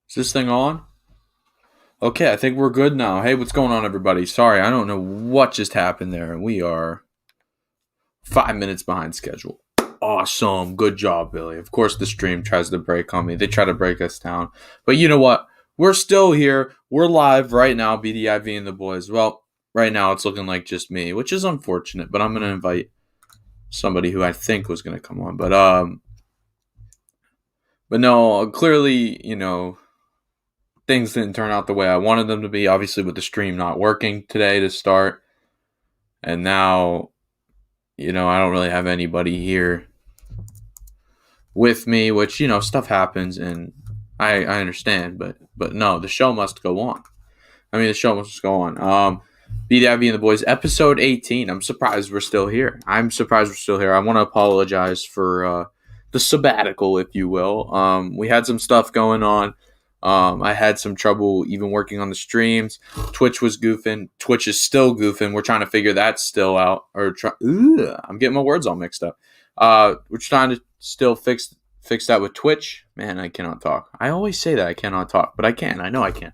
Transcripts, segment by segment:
Is this thing on? Okay, I think we're good now. Hey, what's going on, everybody? Sorry, I don't know what just happened there. We are 5 minutes behind schedule. Awesome. Good job, Billy. Of course, the stream tries to break on me. They try to break us down. But you know what? We're still here. We're live right now, BDIV and the boys. Well, right now it's looking like just me, which is unfortunate, but I'm going to invite somebody who I think was going to come on. But no, clearly, things didn't turn out the way I wanted them to be. Obviously, with the stream not working today to start, and now, I don't really have anybody here with me, which stuff happens, and I understand, but no, the show must go on. The show must go on. BDIV and the boys, episode 18. I'm surprised we're still here. I want to apologize for the sabbatical, if you will. We had some stuff going on. I had some trouble even working on the streams. Twitch was goofing. Twitch is still goofing. We're trying to figure that still out. I'm getting my words all mixed up. We're trying to still fix that with Twitch. Man, I cannot talk. I always say that I cannot talk, but I can. I know I can.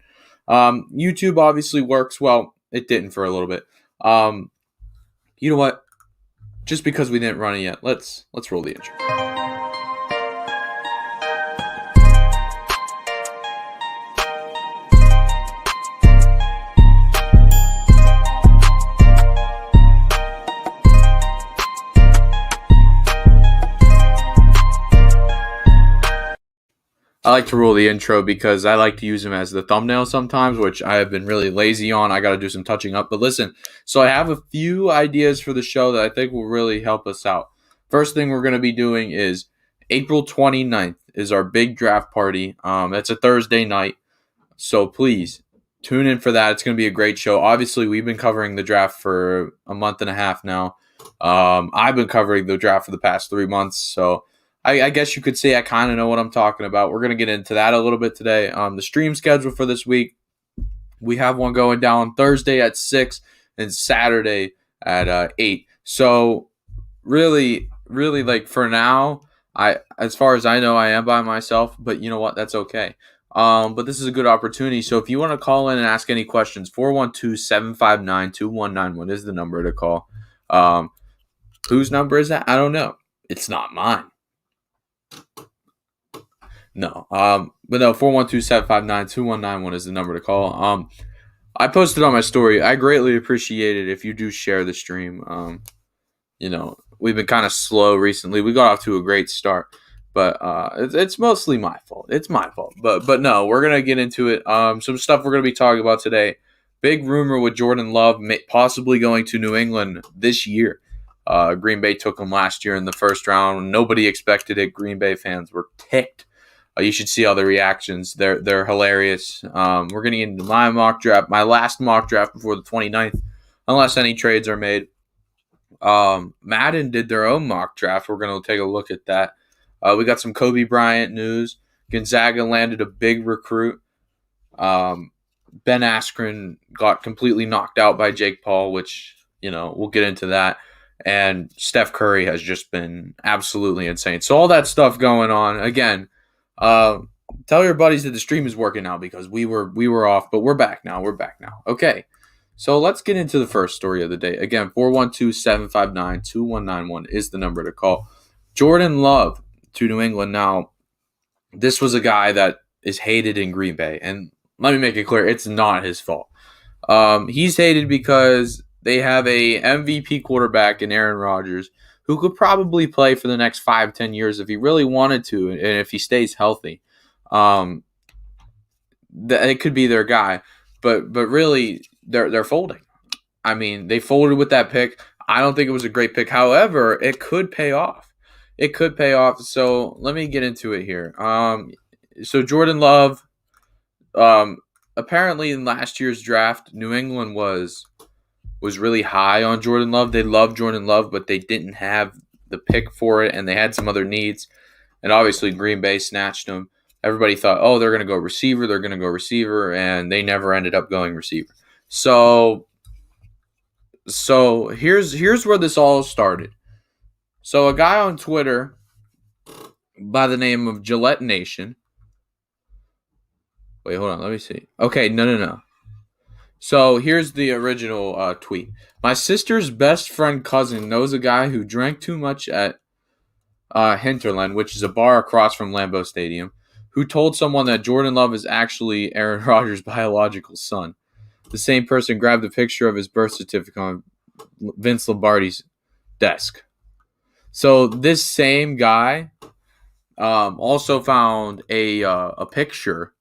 YouTube obviously works. Well, it didn't for a little bit. You know what? Just because we didn't run it yet, let's roll the intro. I like to roll the intro because I like to use them as the thumbnail sometimes, which I have been really lazy on. I got to do some touching up. But listen, so I have a few ideas for the show that I think will really help us out. First thing we're going to be doing is April 29th is our big draft party. That's a Thursday night. So please tune in for that. It's going to be a great show. Obviously, we've been covering the draft for a month and a half now. I've been covering the draft for the past 3 months. So I guess you could say I kind of know what I'm talking about. We're going to get into that a little bit today. The stream schedule for this week, we have one going down Thursday at 6 and Saturday at 8. So really, like for now, as far as I know, I am by myself, but you know what? That's okay. But this is a good opportunity. So if you want to call in and ask any questions, 412-759-2191 is the number to call. Whose number is that? I don't know. It's not mine. No. But no, 412-759-2191 is the number to call. I posted on my story. I greatly appreciate it if you do share the stream. We've been kind of slow recently. We got off to a great start, but it's mostly my fault. It's my fault. But no, we're gonna get into it. Some stuff we're gonna be talking about today. Big rumor with Jordan Love possibly going to New England this year. Green Bay took him last year in the first round. Nobody expected it. Green Bay fans were ticked. You should see all the reactions. They're hilarious. We're going to get into my mock draft, my last mock draft before the 29th, unless any trades are made. Madden did their own mock draft. We're going to take a look at that. We got some Kobe Bryant news. Gonzaga landed a big recruit. Ben Askren got completely knocked out by Jake Paul, which, we'll get into that. And Steph Curry has just been absolutely insane. So all that stuff going on. Again, tell your buddies that the stream is working now because we were off, but we're back now. Okay. So let's get into the first story of the day. Again, 412-759-2191 is the number to call. Jordan Love to New England. Now, this was a guy that is hated in Green Bay. And let me make it clear, it's not his fault. He's hated because they have a MVP quarterback in Aaron Rodgers who could probably play for the next 5-10 years if he really wanted to, and if he stays healthy. It could be their guy, but really they're folding. They folded with that pick. I don't think it was a great pick. However, it could pay off. So let me get into it here. So Jordan Love, apparently in last year's draft, New England was really high on Jordan Love. They loved Jordan Love, but they didn't have the pick for it, and they had some other needs. And obviously, Green Bay snatched him. Everybody thought, they're going to go receiver, and they never ended up going receiver. So here's where this all started. So a guy on Twitter by the name of Gillette Nation Wait, hold on. Let me see. Okay, no. So here's the original tweet. My sister's best friend cousin knows a guy who drank too much at Hinterland, which is a bar across from Lambeau Stadium, who told someone that Jordan Love is actually Aaron Rodgers' biological son. The same person grabbed a picture of his birth certificate on Vince Lombardi's desk. So this same guy also found a picture.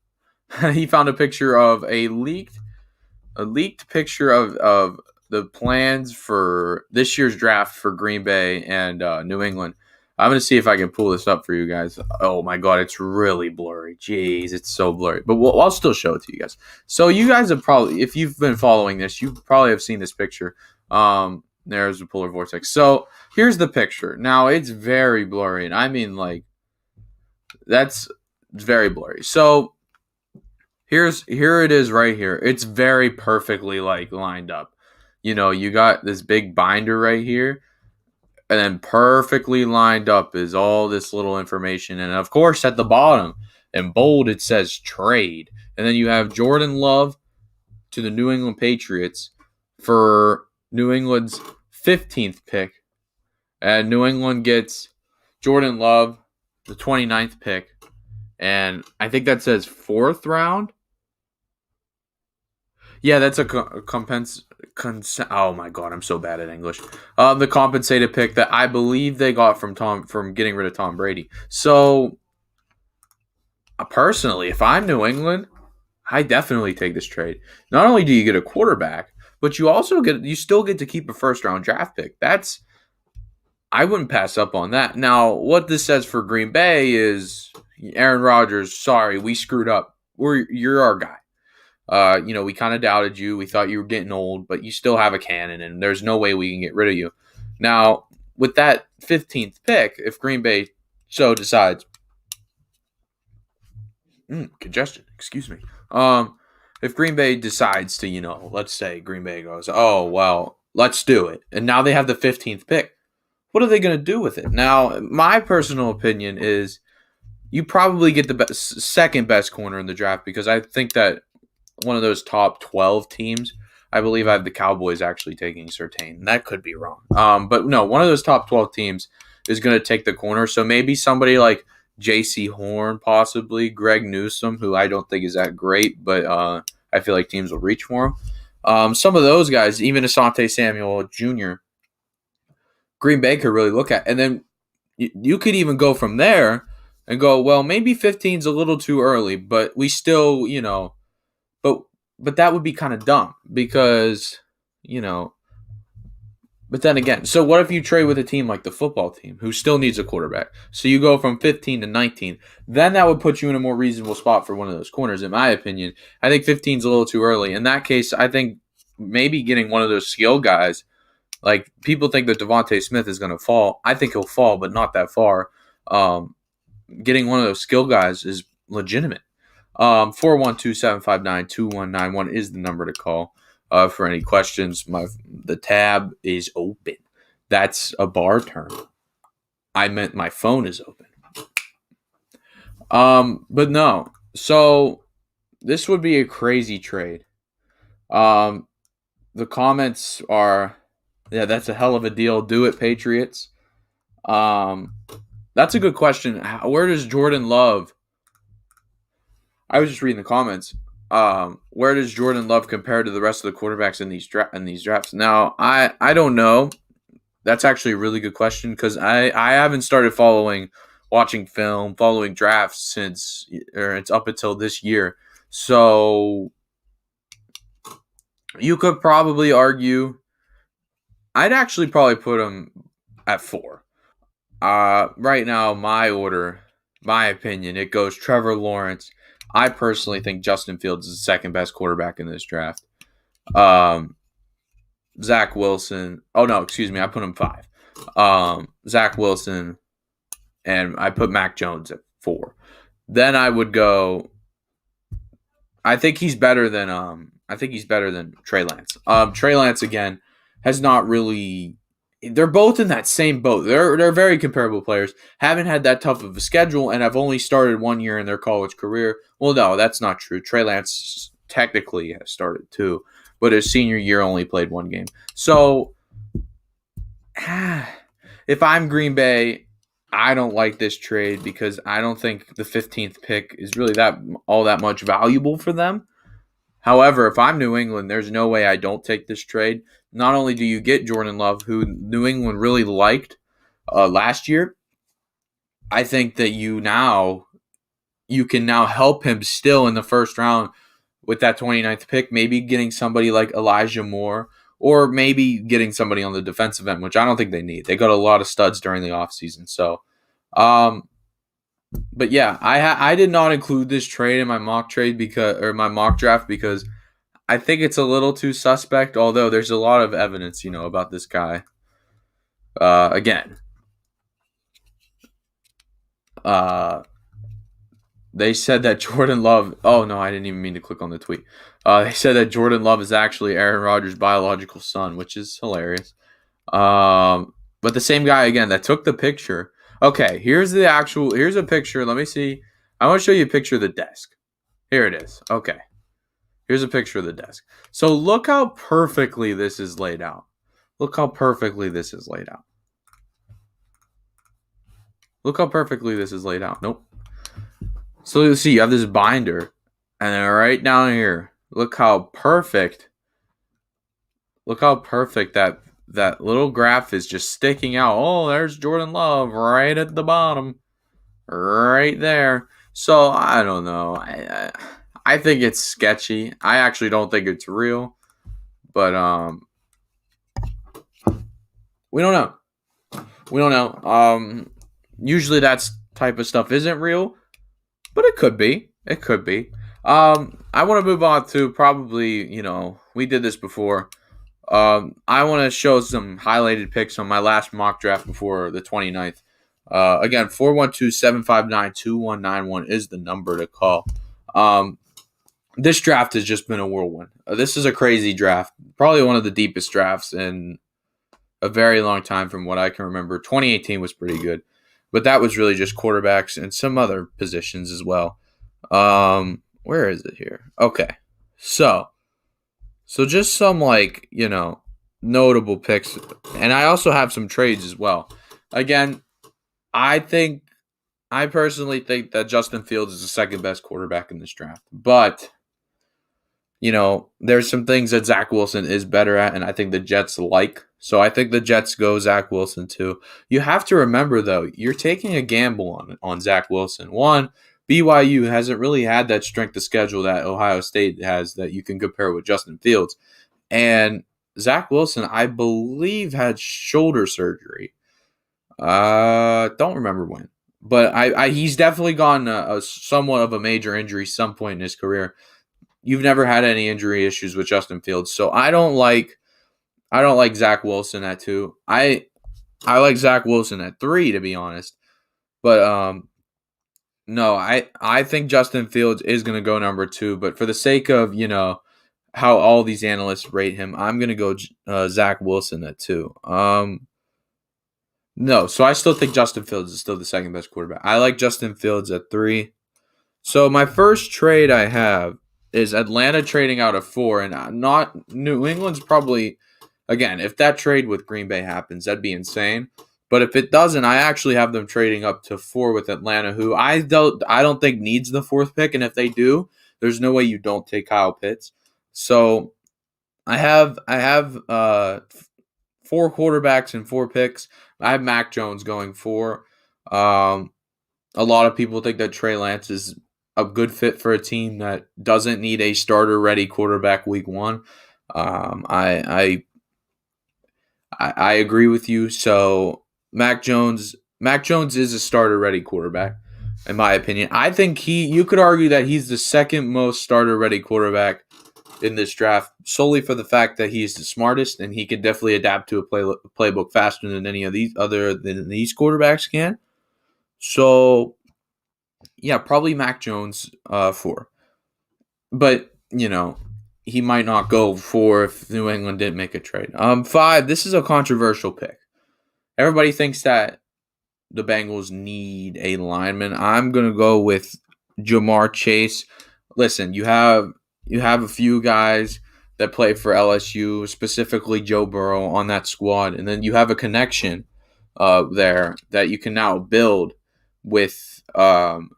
He found a picture of a leaked picture of the plans for this year's draft for Green Bay and New England. I'm going to see if I can pull this up for you guys. Oh my God, it's really blurry. Jeez, it's so blurry. But I'll still show it to you guys. So you guys have probably, if you've been following this, you probably have seen this picture. There's the polar vortex. So here's the picture. Now it's very blurry, and I mean like that's very blurry. So here it is right here. It's very perfectly like lined up. You got this big binder right here, and then perfectly lined up is all this little information. And of course, at the bottom in bold it says trade. And then you have Jordan Love to the New England Patriots for New England's 15th pick. And New England gets Jordan Love, the 29th pick. And I think that says 4th round. Yeah, that's a oh my God, I'm so bad at English. The compensated pick that I believe they got from getting rid of Tom Brady. So, personally, if I'm New England, I definitely take this trade. Not only do you get a quarterback, but you still get to keep a first round draft pick. I wouldn't pass up on that. Now, what this says for Green Bay is Aaron Rodgers, sorry, we screwed up. You're our guy. We kind of doubted you. We thought you were getting old, but you still have a cannon, and there's no way we can get rid of you. Now, with that 15th pick, if Green Bay so decides, congestion, excuse me. If Green Bay decides to, let's say Green Bay goes, oh, well, let's do it. And now they have the 15th pick. What are they going to do with it? Now, my personal opinion is you probably get the second best corner in the draft because I think that one of those top 12 teams, I believe I have the Cowboys actually taking Surtain. That could be wrong. But no, one of those top 12 teams is going to take the corner. So maybe somebody like J.C. Horn, possibly Greg Newsome, who I don't think is that great, but I feel like teams will reach for him. Some of those guys, even Asante Samuel Jr., Green Bay could really look at. And then you could even go from there and go, well, maybe 15 is a little too early, but we still, but that would be kind of dumb because, but then again, so what if you trade with a team like the football team who still needs a quarterback? So you go from 15 to 19. Then that would put you in a more reasonable spot for one of those corners, in my opinion. I think 15 is a little too early. In that case, I think maybe getting one of those skill guys, like people think that Devontae Smith is going to fall. I think he'll fall, but not that far. Getting one of those skill guys is legitimate. 412-759-2191 is the number to call for any questions. The tab is open. That's a bar term. I meant my phone is open. But no. So this would be a crazy trade. The comments are, yeah, that's a hell of a deal. Do it, Patriots. That's a good question. Where does Jordan Love? I was just reading the comments. Where does Jordan Love compare to the rest of the quarterbacks in these drafts? Now, I don't know. That's actually a really good question because I haven't started watching film, following drafts it's up until this year. So you could probably argue. I'd actually probably put him at 4. Right now, my opinion, it goes Trevor Lawrence. I personally think Justin Fields is the second best quarterback in this draft. Zach Wilson. Oh, no, excuse me. I put him 5. Zach Wilson, and I put Mac Jones at 4. Then I would go. I think he's better than Trey Lance. Trey Lance again has not really. they're both in that same boat. They're very comparable players. Haven't had that tough of a schedule, and have only started 1 year in their college career. Well, no, that's not true. Trey Lance technically has started 2, but his senior year only played 1 game. So, if I'm Green Bay, I don't like this trade because I don't think the 15th pick is really that much valuable for them. However, if I'm New England, there's no way I don't take this trade. Not only do you get Jordan Love, who New England really liked last year, I think that you can now help him still in the first round with that 29th pick, maybe getting somebody like Elijah Moore or maybe getting somebody on the defensive end, which I don't think they need. They got a lot of studs during the offseason. So, but yeah, I did not include this trade in my mock draft because I think it's a little too suspect, although there's a lot of evidence, about this guy. Again, they said that Jordan Love. Oh no, I didn't even mean to click on the tweet. They said that Jordan Love is actually Aaron Rodgers' biological son, which is hilarious. But the same guy again that took the picture. Okay, here's a picture. Let me see. I want to show you a picture of the desk. Here it is. Okay. Here's a picture of the desk. So look how perfectly this is laid out. Look how perfectly this is laid out. Look how perfectly this is laid out. Nope. So you see, you have this binder, and then right down here, look how perfect that little graph is just sticking out. Oh, there's Jordan Love right at the bottom, right there. So I don't know. I think it's sketchy. I actually don't think it's real, but we don't know. We don't know. Usually that type of stuff isn't real, but it could be. It could be. I want to move on to probably, we did this before. I want to show some highlighted picks on my last mock draft before the 29th. Again, 412-759-2191 is the number to call. This draft has just been a whirlwind. This is a crazy draft. Probably one of the deepest drafts in a very long time from what I can remember. 2018 was pretty good, but that was really just quarterbacks and some other positions as well. Where is it here? Okay. So just some notable picks, and I also have some trades as well. Again, I personally think that Justin Fields is the second best quarterback in this draft, but there's some things that Zach Wilson is better at, and I think the Jets like. So I think the Jets go Zach Wilson too. You have to remember, though, you're taking a gamble on Zach Wilson. One, BYU hasn't really had that strength of schedule that Ohio State has that you can compare with Justin Fields. And Zach Wilson, I believe, had shoulder surgery. Don't remember when. But he's definitely gotten a somewhat of a major injury some point in his career. You've never had any injury issues with Justin Fields, so I don't like Zach Wilson at 2. I like Zach Wilson at 3, to be honest. But no, I think Justin Fields is going to go number 2. But for the sake of how all these analysts rate him, I'm going to go Zach Wilson at 2. No, so I still think Justin Fields is still the second best quarterback. I like Justin Fields at 3. So my first trade I have is Atlanta trading out of 4, and not New England's probably, again, if that trade with Green Bay happens, that'd be insane. But if it doesn't, I actually have them trading up to 4 with Atlanta, who I don't think needs the 4th pick, and if they do, there's no way you don't take Kyle Pitts. So I have 4 quarterbacks and 4 picks. I have Mac Jones going 4. A lot of people think that Trey Lance is a good fit for a team that doesn't need a starter-ready quarterback week 1. I agree with you. So Mac Jones is a starter-ready quarterback, in my opinion. I think you could argue that he's the second most starter-ready quarterback in this draft, solely for the fact that he's the smartest and he can definitely adapt to a playbook faster than any of these quarterbacks can. So yeah, probably Mac Jones 4. But, he might not go 4 if New England didn't make a trade. 5, this is a controversial pick. Everybody thinks that the Bengals need a lineman. I'm gonna go with Jamar Chase. Listen, you have a few guys that play for LSU, specifically Joe Burrow on that squad, and then you have a connection there that you can now build with Jamar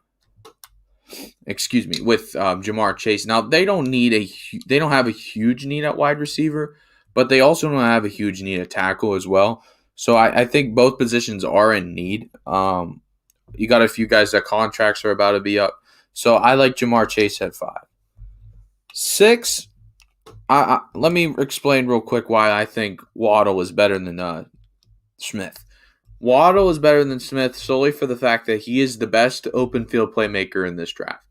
Chase. Now they don't have a huge need at wide receiver, but they also don't have a huge need at tackle as well. So I think both positions are in need. You got a few guys that contracts are about to be up. So I like Jamar Chase at 5. 6, let me explain real quick why I think Waddle is better than Smith. Waddle is better than Smith solely for the fact that he is the best open field playmaker in this draft.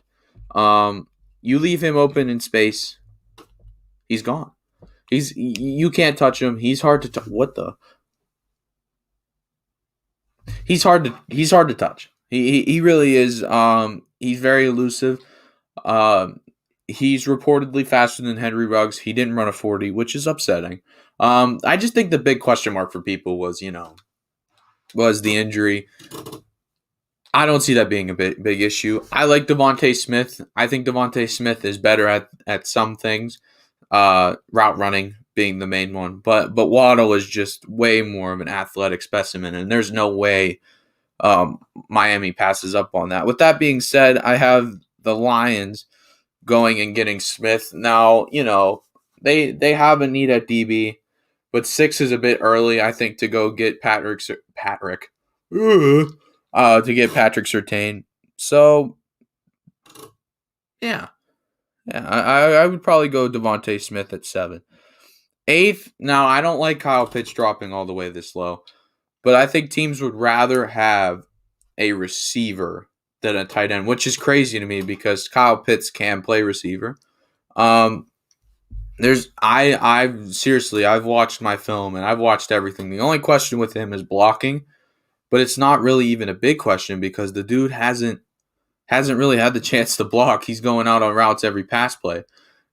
You leave him open in space, he's gone. You can't touch him. He's hard to what the? He's hard to touch. He really is. He's very elusive. Um, he's reportedly faster than Henry Ruggs. He didn't run a 40, which is upsetting. I just think the big question mark for people was the injury. I don't see that being a big issue. I like Devontae Smith. I think Devontae Smith is better at some things, route running being the main one. But Waddle is just way more of an athletic specimen, and there's no way Miami passes up on that. With that being said, I have the Lions going and getting Smith. Now, they have a need at DB, but 6 is a bit early, I think, to go get to get Patrick Surtain. So, yeah. Yeah, I would probably go Devontae Smith at 7. 8th, now I don't like Kyle Pitts dropping all the way this low, but I think teams would rather have a receiver than a tight end, which is crazy to me because Kyle Pitts can play receiver. I've watched my film and I've watched everything. The only question with him is blocking, but it's not really even a big question because the dude hasn't really had the chance to block. He's going out on routes every pass play,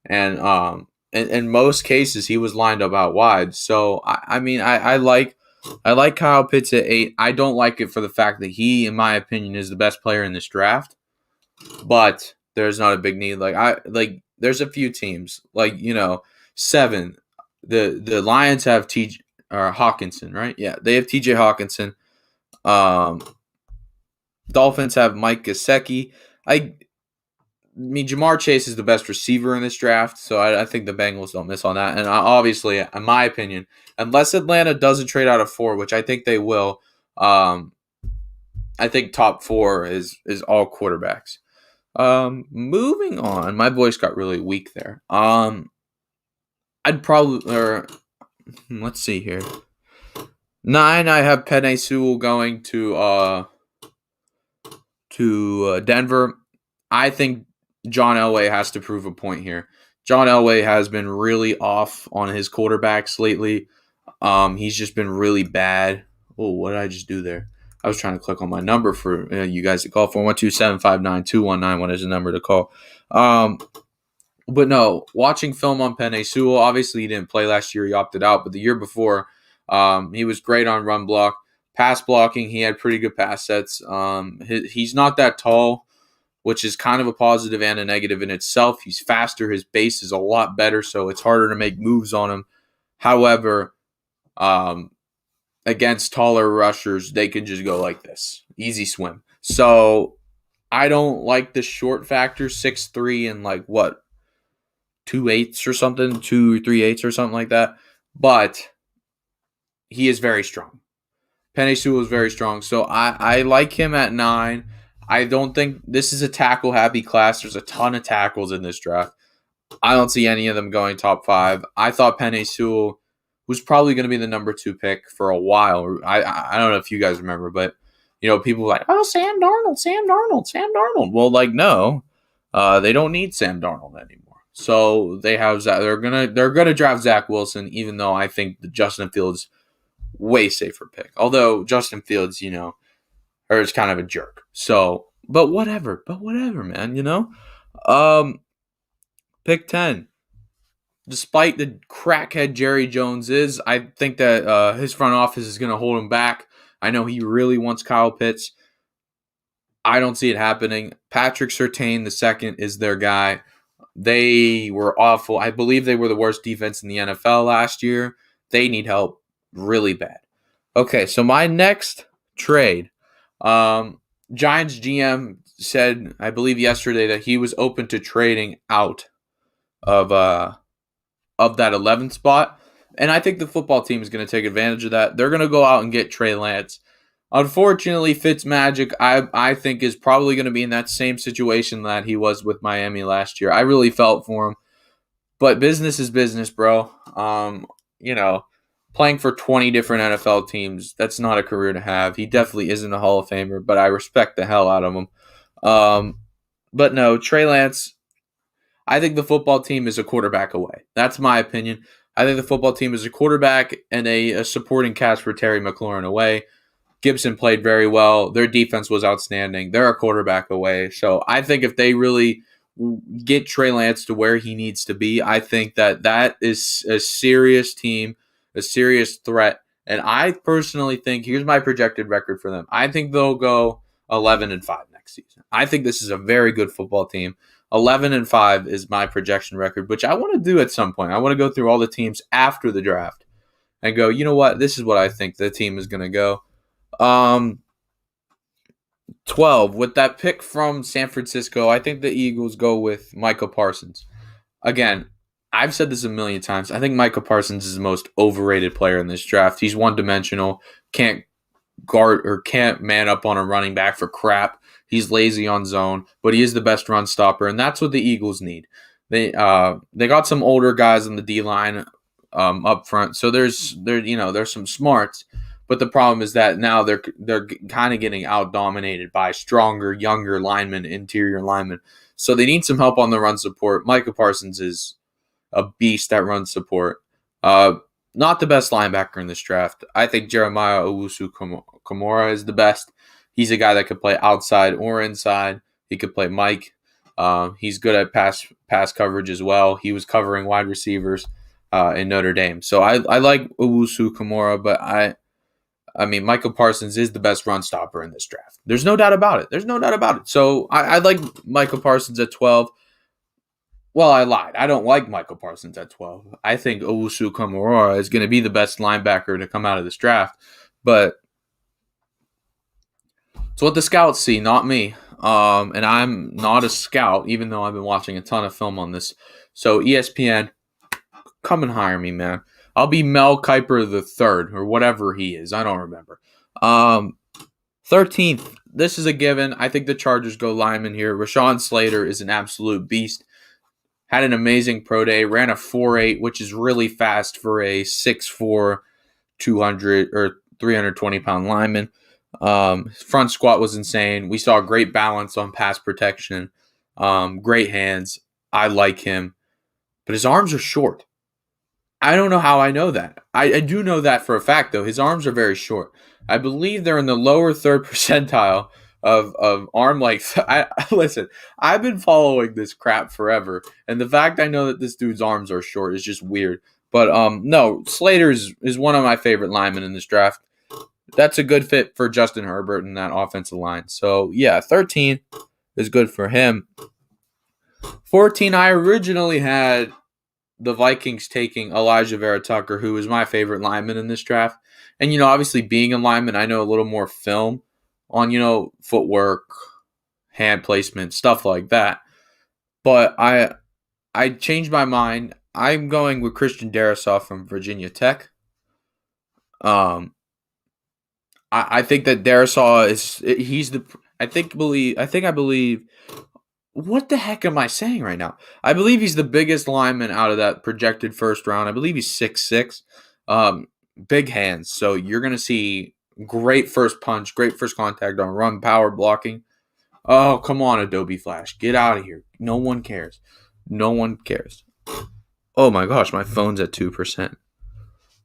and in most cases he was lined up out wide. So I like Kyle Pitts at 8. I don't like it for the fact that he, in my opinion, is the best player in this draft, but there's not a big need. There's a few teams 7. The Lions have Hawkinson, right? Yeah, they have TJ Hawkinson. Dolphins have Mike Gesicki. I mean, Jamar Chase is the best receiver in this draft, so I think the Bengals don't miss on that. And obviously, in my opinion, unless Atlanta doesn't trade out of 4, which I think they will, I think top 4 is all quarterbacks. Moving on, my voice got really weak there. Let's see here. 9, I have Penei Sewell going to Denver. I think John Elway has to prove a point here. John Elway has been really off on his quarterbacks lately. He's just been really bad. Oh, what did I just do there? I was trying to click on my number for you guys to call. 412-759-2191 What is the number to call. But no, watching film on Penei Sewell, obviously he didn't play last year. He opted out. But the year before, he was great on run block. Pass blocking, he had pretty good pass sets. He's not that tall, which is kind of a positive and a negative in itself. He's faster. His base is a lot better, so it's harder to make moves on him. However, against taller rushers, they can just go like this. Easy swim. So I don't like the short factor, 6'3" and 2/8 or something, 2 or 3/8 or something like that. But he is very strong. Penei Sewell is very strong. So I like him at 9. I don't think this is a tackle-happy class. There's a ton of tackles in this draft. I don't see any of them going top 5. I thought Penei Sewell was probably going to be the number 2 pick for a while. I don't know if you guys remember, but people were like, oh, Sam Darnold. Well, no, they don't need Sam Darnold anymore. So they have they're gonna draft Zach Wilson, even though I think the Justin Fields way safer pick. Although Justin Fields, is kind of a jerk. So, but whatever, man. Pick 10. despite the crackhead Jerry Jones is, I think that his front office is going to hold him back. I know he really wants Kyle Pitts. I don't see it happening. Patrick Surtain II is their guy. They were awful. I believe they were the worst defense in the NFL last year. They need help really bad. Okay, so my next trade. Giants GM said, I believe yesterday, that he was open to trading out of that 11th spot. And I think the football team is going to take advantage of that. They're going to go out and get Trey Lance. Unfortunately, Fitzmagic, I think, is probably going to be in that same situation that he was with Miami last year. I really felt for him. But business is business, bro. Playing for 20 different NFL teams, that's not a career to have. He definitely isn't a Hall of Famer, but I respect the hell out of him. But no, Trey Lance, I think the football team is a quarterback away. That's my opinion. I think the football team is a quarterback and a supporting cast for Terry McLaurin away. Gibson played very well. Their defense was outstanding. They're a quarterback away. So I think if they really get Trey Lance to where he needs to be, I think that is a serious team, a serious threat. And I personally think, here's my projected record for them. I think they'll go 11-5 next season. I think this is a very good football team. 11-5 is my projection record, which I want to do at some point. I want to go through all the teams after the draft and go, you know what? This is what I think the team is going to go. 12, with that pick from San Francisco, I think the Eagles go with Micah Parsons. Again, I've said this a million times. I think Micah Parsons is the most overrated player in this draft. He's one-dimensional, can't guard or can't man up on a running back for crap. He's lazy on zone, but he is the best run stopper, and that's what the Eagles need. They got some older guys on the D-line up front, so there's some smarts. But the problem is that now they're kind of getting out-dominated by stronger, younger linemen, interior linemen. So they need some help on the run support. Micah Parsons is a beast at run support. Not the best linebacker in this draft. I think Jeremiah Owusu-Koramoah is the best. He's a guy that could play outside or inside. He could play Mike. He's good at pass coverage as well. He was covering wide receivers in Notre Dame. So I like Owusu-Koramoah, but I mean, Michael Parsons is the best run stopper in this draft. There's no doubt about it. So I like Michael Parsons at 12. Well, I lied. I don't like Michael Parsons at 12. I think Owusu-Koramoah is going to be the best linebacker to come out of this draft. But it's what the scouts see, not me. And I'm not a scout, even though I've been watching a ton of film on this. So ESPN, come and hire me, man. I'll be Mel Kiper III or whatever he is. I don't remember. 13th, this is a given. I think the Chargers go lineman here. Rashawn Slater is an absolute beast. Had an amazing pro day. Ran a 4.8, which is really fast for a 6'4", 200 or 320-pound lineman. Front squat was insane. We saw great balance on pass protection. Great hands. I like him. But his arms are short. I don't know how I know that. I do know that for a fact, though. His arms are very short. I believe they're in the lower third percentile of arm length. Listen, I've been following this crap forever, and the fact I know that this dude's arms are short is just weird. But no, Slater is one of my favorite linemen in this draft. That's a good fit for Justin Herbert in that offensive line. So, yeah, 13 is good for him. 14, I originally had the Vikings taking Elijah Vera Tucker, who is my favorite lineman in this draft. And, obviously being a lineman, I know a little more film on, footwork, hand placement, stuff like that. But I changed my mind. I'm going with Christian Darrisaw from Virginia Tech. I think that Darrisaw I believe what the heck am I saying right now? I believe he's the biggest lineman out of that projected first round. I believe he's 6'6". Big hands. So you're going to see great first punch, great first contact on run, power blocking. Oh, come on, Adobe Flash. Get out of here. No one cares. Oh my gosh, my phone's at 2%.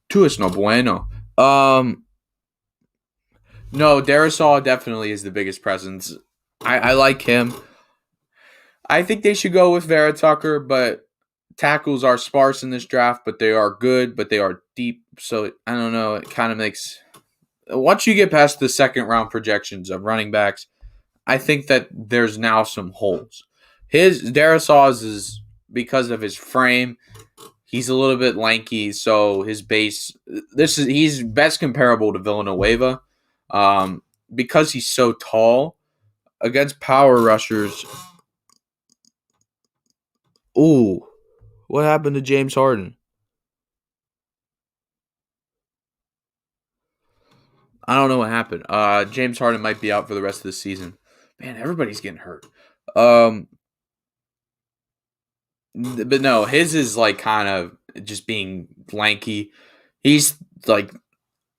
Two es no bueno. No, Darrisaw definitely is the biggest presence. I like him. I think they should go with Vera Tucker, but tackles are sparse in this draft, but they are good, but they are deep. So I don't know. It kind of makes once you get past the second round projections of running backs, I think that there's now some holes. His Darasaw's is because of his frame. He's a little bit lanky, so his base. He's best comparable to Villanueva, because he's so tall against power rushers. Ooh, what happened to James Harden? I don't know what happened. James Harden might be out for the rest of the season. Man, everybody's getting hurt. Um, but no, his is like kind of just being lanky. He's like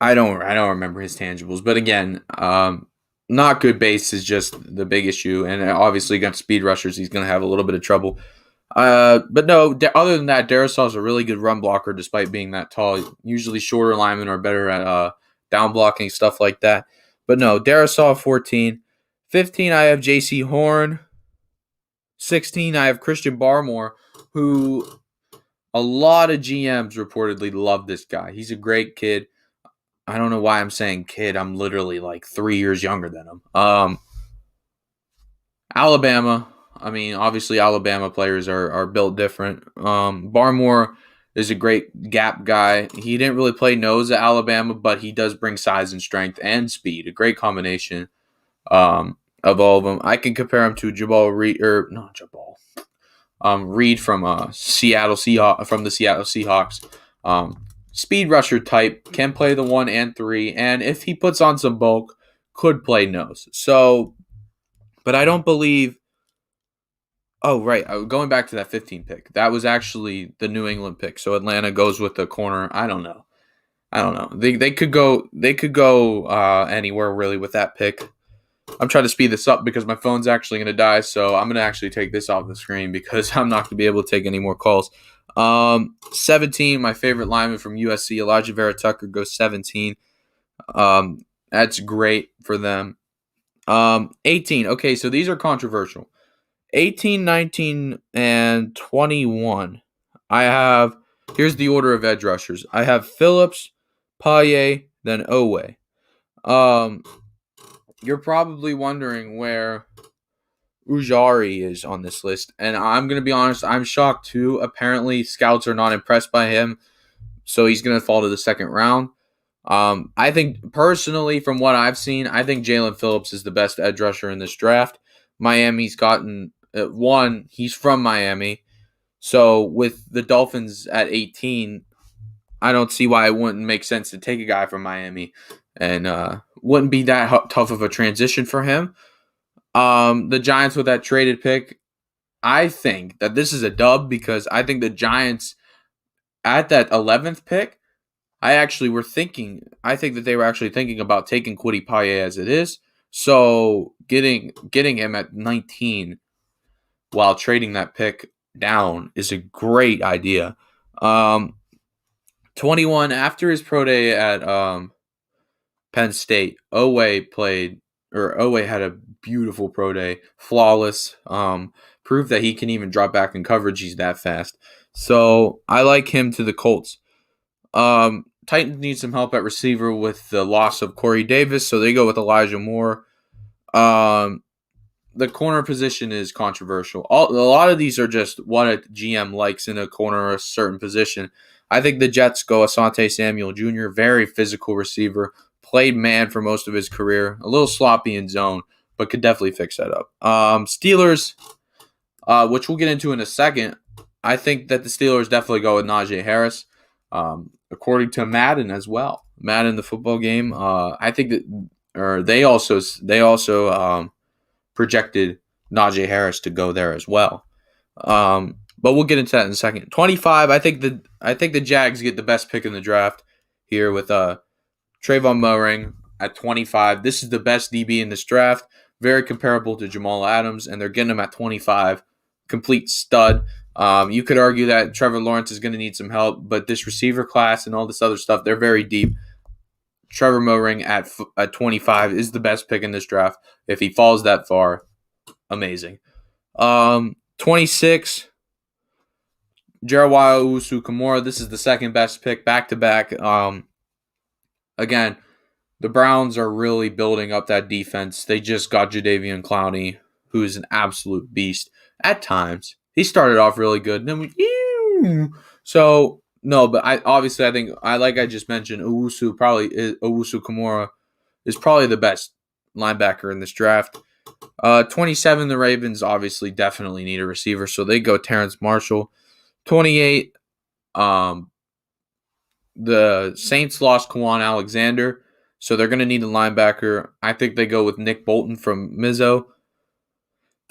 I don't remember his tangibles, but again, not good base is just the big issue, and obviously against speed rushers, he's going to have a little bit of trouble. But no, other than that, Darasaw's a really good run blocker despite being that tall. Usually shorter linemen are better at down blocking, stuff like that. But no, Darasaw 14. 15, I have J.C. Horn. 16, I have Christian Barmore, who a lot of GMs reportedly love this guy. He's a great kid. I don't know why I'm saying kid. I'm literally like 3 years younger than him. Alabama. I mean, obviously Alabama players are built different. Barmore is a great gap guy. He didn't really play nose at Alabama, but he does bring size and strength and speed. A great combination of all of them. I can compare him to Jabal Reed, or not Jabal. Reed from the Seattle Seahawks. Speed rusher type, can play the 1 and 3, and if he puts on some bulk, could play nose. So, but I don't believe. Oh, right. Going back to that 15 pick, that was actually the New England pick. So Atlanta goes with the corner. I don't know. They could go. They could go anywhere really with that pick. I'm trying to speed this up because my phone's actually going to die. So I'm going to actually take this off the screen because I'm not going to be able to take any more calls. 17, my favorite lineman from USC, Elijah Vera Tucker, goes 17. That's great for them. 18. Okay, so these are controversial. 18, 19, and 21. Here's the order of edge rushers. I have Phillips, Paye, then Owe. You're probably wondering where Ujari is on this list, and I'm going to be honest, I'm shocked too. Apparently, scouts are not impressed by him, so he's going to fall to the second round. I think, personally, from what I've seen, I think Jalen Phillips is the best edge rusher in this draft. Miami's gotten one, he's from Miami, so with the Dolphins at 18, I don't see why it wouldn't make sense to take a guy from Miami, and wouldn't be that tough of a transition for him. The Giants with that traded pick, I think that this is a dub because I think the Giants at that 11th pick, I think that they were actually thinking about taking Kwity Paye as it is. So getting him at 19 while trading that pick down is a great idea. 21, after his pro day at Penn State, Owe had a beautiful pro day, flawless. Proved that he can even drop back in coverage. He's that fast. So I like him to the Colts. Titans need some help at receiver with the loss of Corey Davis, so they go with Elijah Moore. The corner position is controversial. A lot of these are just what a GM likes in a corner or a certain position. I think the Jets go Asante Samuel Jr., very physical receiver, played man for most of his career, a little sloppy in zone, but could definitely fix that up. Steelers, which we'll get into in a second, I think that the Steelers definitely go with Najee Harris. According to Madden as well, Madden the football game. I think that, they also projected Najee Harris to go there as well. But we'll get into that in a second. 25. I think the Jags get the best pick in the draft here with Trayvon Moehrig at 25. This is the best DB in this draft. Very comparable to Jamal Adams, and they're getting him at 25. Complete stud. You could argue that Trevor Lawrence is going to need some help, but this receiver class and all this other stuff, they're very deep. Trevor Moehrig at 25 is the best pick in this draft. If he falls that far, amazing. 26, Jeremiah Owusu-Koramoah, this is the second best pick back-to-back. Again, the Browns are really building up that defense. They just got Jadeveon Clowney, who is an absolute beast at times. He started off really good. So, no, but I think, like I just mentioned, Owusu-Koramoah is probably the best linebacker in this draft. 27, the Ravens obviously definitely need a receiver, so they go Terrence Marshall. 28, the Saints lost Kwan Alexander, so they're going to need a linebacker. I think they go with Nick Bolton from Mizzo.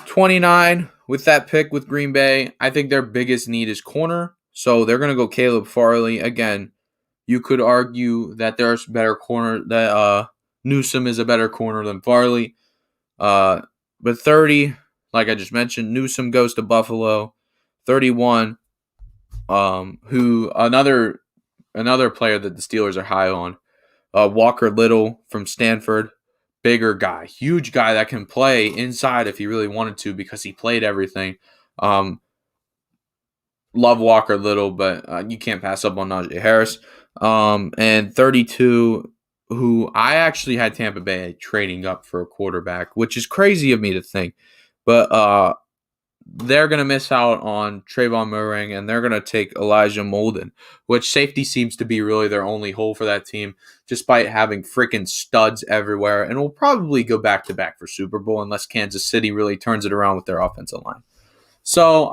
29, with that pick with Green Bay, I think their biggest need is corner, so they're going to go Caleb Farley. Again, you could argue that there's better corner, that Newsome is a better corner than Farley. But 30, like I just mentioned, Newsome goes to Buffalo. 31, who another player that the Steelers are high on, Walker Little from Stanford. Bigger guy, huge guy that can play inside if he really wanted to because he played everything. Love Walker Little, but you can't pass up on Najee Harris. And 32, who I actually had Tampa Bay trading up for a quarterback, which is crazy of me to think. But they're going to miss out on Trayvon Moehrig, and they're going to take Elijah Molden, which safety seems to be really their only hole for that team, despite having freaking studs everywhere, and will probably go back-to-back for Super Bowl unless Kansas City really turns it around with their offensive line. So,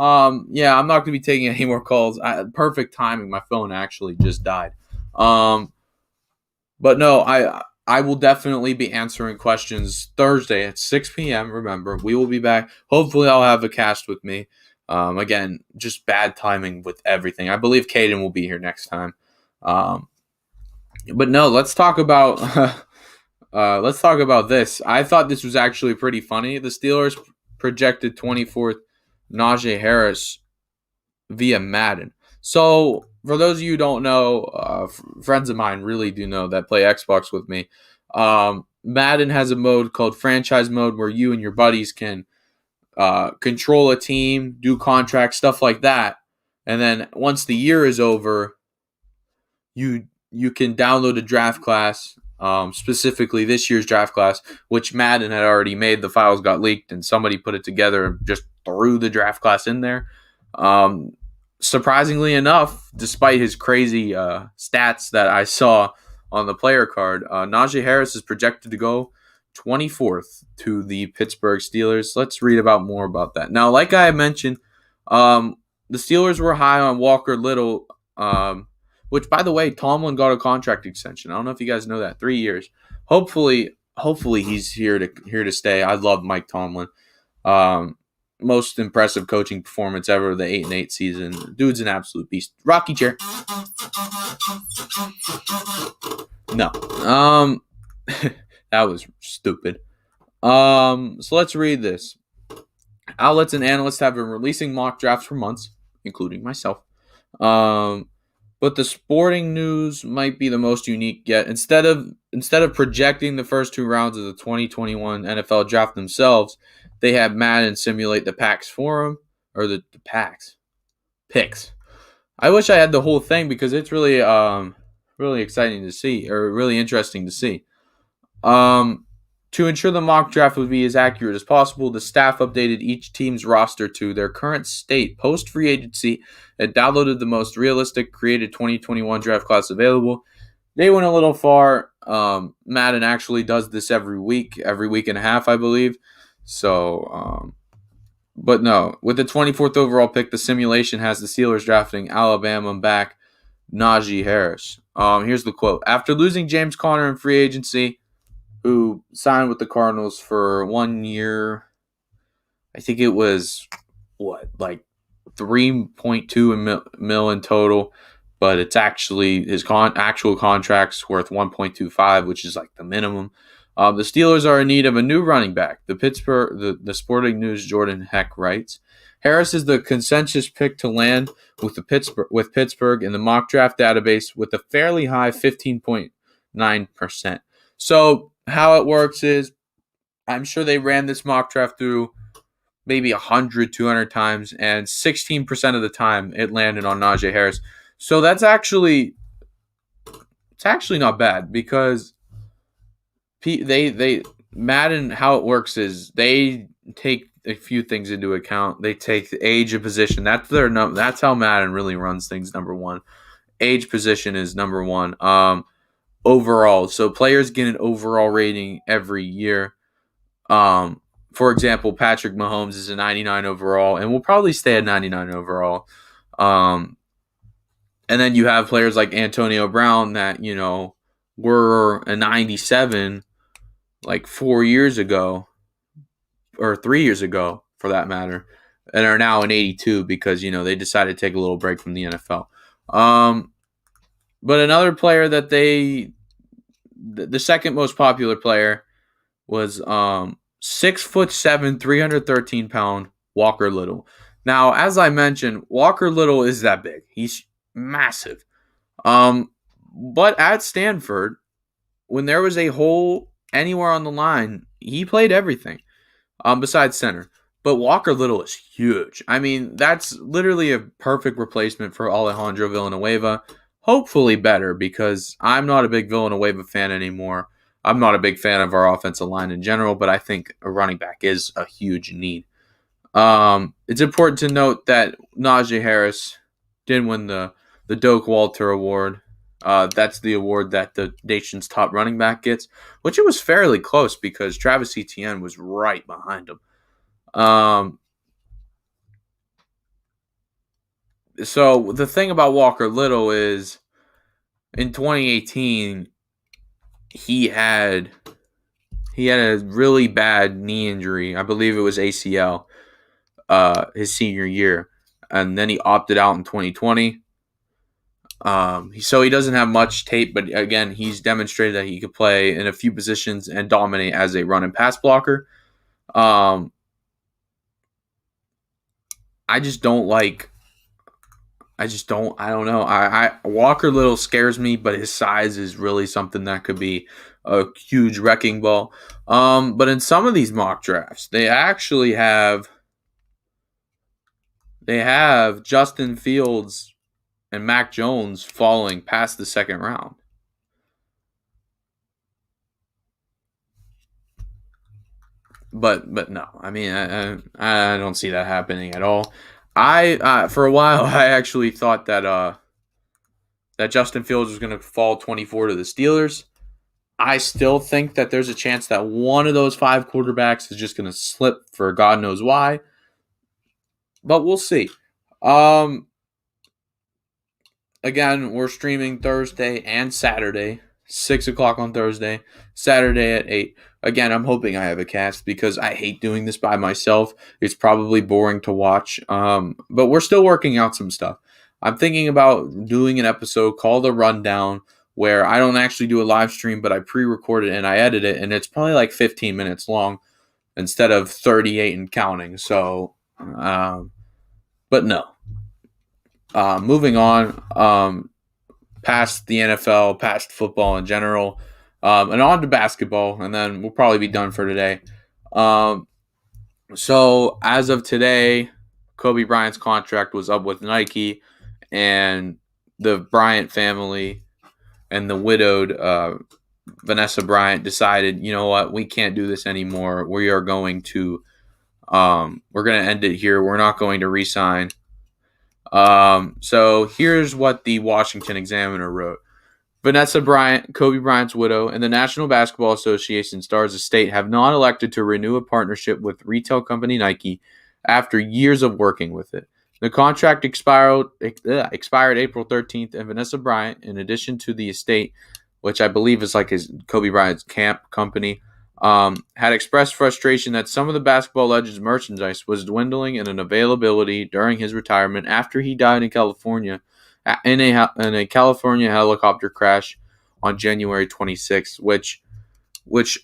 yeah, I'm not going to be taking any more calls. Perfect timing. My phone actually just died. But no, I will definitely be answering questions Thursday at 6 p.m. Remember, we will be back. Hopefully, I'll have a cast with me. Again, just bad timing with everything. I believe Caden will be here next time. But no, let's talk about this. I thought this was actually pretty funny. The Steelers projected 24th Najee Harris via Madden. So, for those of you who don't know, friends of mine really do know that play Xbox with me. Madden has a mode called Franchise Mode where you and your buddies can control a team, do contracts, stuff like that. And then once the year is over, you can download a draft class, specifically this year's draft class, which Madden had already made. The files got leaked, and somebody put it together and just threw the draft class in there. Surprisingly enough, despite his crazy stats that I saw on the player card, Najee Harris is projected to go 24th to the Pittsburgh Steelers. Let's read more about that. Now, like I mentioned, the Steelers were high on Walker Little, which, by the way, Tomlin got a contract extension. I don't know if you guys know that, 3 years. Hopefully he's here to stay. I love Mike Tomlin. Most impressive coaching performance ever, the 8-8 season. Dude's an absolute beast. Rocky chair. No. That was stupid. So let's read this. Outlets and analysts have been releasing mock drafts for months, including myself. But the Sporting News might be the most unique yet. Instead of projecting the first 2 rounds of the 2021 NFL draft themselves, they had Madden simulate the packs for them, or the picks. I wish I had the whole thing because it's really exciting to see, or really interesting to see. To ensure the mock draft would be as accurate as possible, the staff updated each team's roster to their current state post-free agency and downloaded the most realistic created 2021 draft class available. They went a little far. Madden actually does this every week and a half, I believe. So, but no, with the 24th overall pick, the simulation has the Steelers drafting Alabama back Najee Harris. Here's the quote. After losing James Conner in free agency, who signed with the Cardinals for 1 year, I think it was, like 3.2 mil in total, but it's actually his actual contract's worth 1.25, which is like the minimum. The Steelers are in need of a new running back. The Sporting News Jordan Heck writes, Harris is the consensus pick to land with Pittsburgh in the mock draft database with a fairly high 15.9%. So how it works is, I'm sure they ran this mock draft through maybe 100, 200 times, and 16% of the time it landed on Najee Harris. So it's actually not bad because they Madden, how it works is they take a few things into account. They take the age of position. That's how Madden really runs things. Number one, age position is number one. Overall, so players get an overall rating every year. For example, Patrick Mahomes is a 99 overall and will probably stay at 99 overall. And then you have players like Antonio Brown that, were a 97 like 4 years ago or 3 years ago for that matter, and are now an 82 because, they decided to take a little break from the NFL. But another player that the second most popular player was 6'7", 313-pound Walker Little. Now, as I mentioned, Walker Little is that big. He's massive. But at Stanford, when there was a hole anywhere on the line, he played everything besides center. But Walker Little is huge. I mean, that's literally a perfect replacement for Alejandro Villanueva. Hopefully better, because I'm not a big Villanueva fan anymore. I'm not a big fan of our offensive line in general, but I think a running back is a huge need. It's important to note that Najee Harris did win the Doak Walter Award. That's the award that the nation's top running back gets, which it was fairly close because Travis Etienne was right behind him. So the thing about Walker Little is in 2018, he had a really bad knee injury. I believe it was ACL his senior year. And then he opted out in 2020. So he doesn't have much tape, but again, he's demonstrated that he could play in a few positions and dominate as a run and pass blocker. I don't know. Walker Little scares me, but his size is really something that could be a huge wrecking ball. But in some of these mock drafts, they actually have Justin Fields and Mac Jones falling past the second round. But no, I mean, I don't see that happening at all. For a while I actually thought that Justin Fields was going to fall 24 to the Steelers. I still think that there's a chance that one of those 5 quarterbacks is just going to slip for God knows why. But we'll see. Again, we're streaming Thursday and Saturday, 6 o'clock on Thursday, Saturday at 8. Again, I'm hoping I have a cast because I hate doing this by myself. It's probably boring to watch, but we're still working out some stuff. I'm thinking about doing an episode called The Rundown where I don't actually do a live stream, but I pre-record it and I edit it, and it's probably like 15 minutes long instead of 38 and counting. So, but no. Moving on, past the NFL, past football in general, and on to basketball, and then we'll probably be done for today. So as of today, Kobe Bryant's contract was up with Nike, and the Bryant family and the widowed Vanessa Bryant decided, you know what, we can't do this anymore. We are going to end it here. We're not going to re-sign. So here's what the Washington Examiner wrote. Vanessa Bryant, Kobe Bryant's widow, and the National Basketball Association Stars Estate have not elected to renew a partnership with retail company Nike after years of working with it. The contract expired April 13th, and Vanessa Bryant, in addition to the estate, which I believe is like his Kobe Bryant's camp company, had expressed frustration that some of the basketball legend's merchandise was dwindling in an availability during his retirement after he died in California in a California helicopter crash on January 26th, which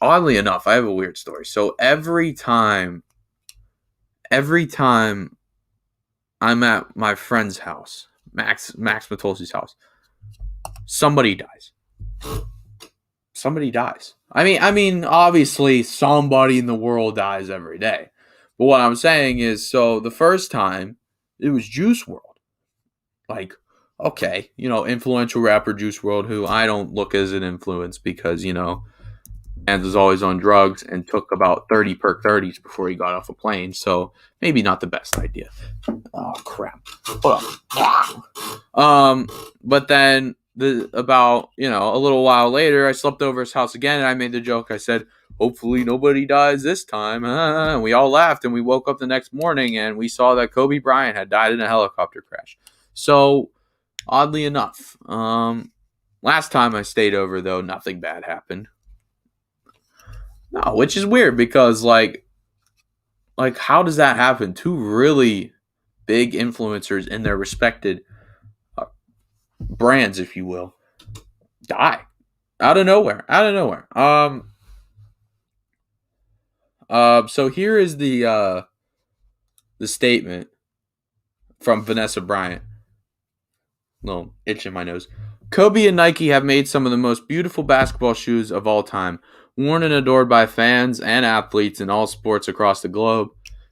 oddly enough, I have a weird story. So every time I'm at my friend's house, Max Matosi's house, somebody dies. I mean, obviously somebody in the world dies every day, But what I'm saying is, so the first time it was Juice World. Like, okay, influential rapper Juice World, who I don't look as an influence because, and was always on drugs and took about 30 perk 30s before he got off a plane. So maybe not the best idea. Oh crap. Hold on. But then about a little while later, I slept over his house again and I made the joke. I said, hopefully nobody dies this time. And we all laughed and we woke up the next morning and we saw that Kobe Bryant had died in a helicopter crash. So oddly enough, last time I stayed over though, nothing bad happened. No, which is weird because like how does that happen? Two really big influencers in their respected brands, if you will, die out of nowhere. So here is the statement from Vanessa Bryant. Little itch in my nose. Kobe and Nike have made some of the most beautiful basketball shoes of all time, worn and adored by fans and athletes in all sports across the globe.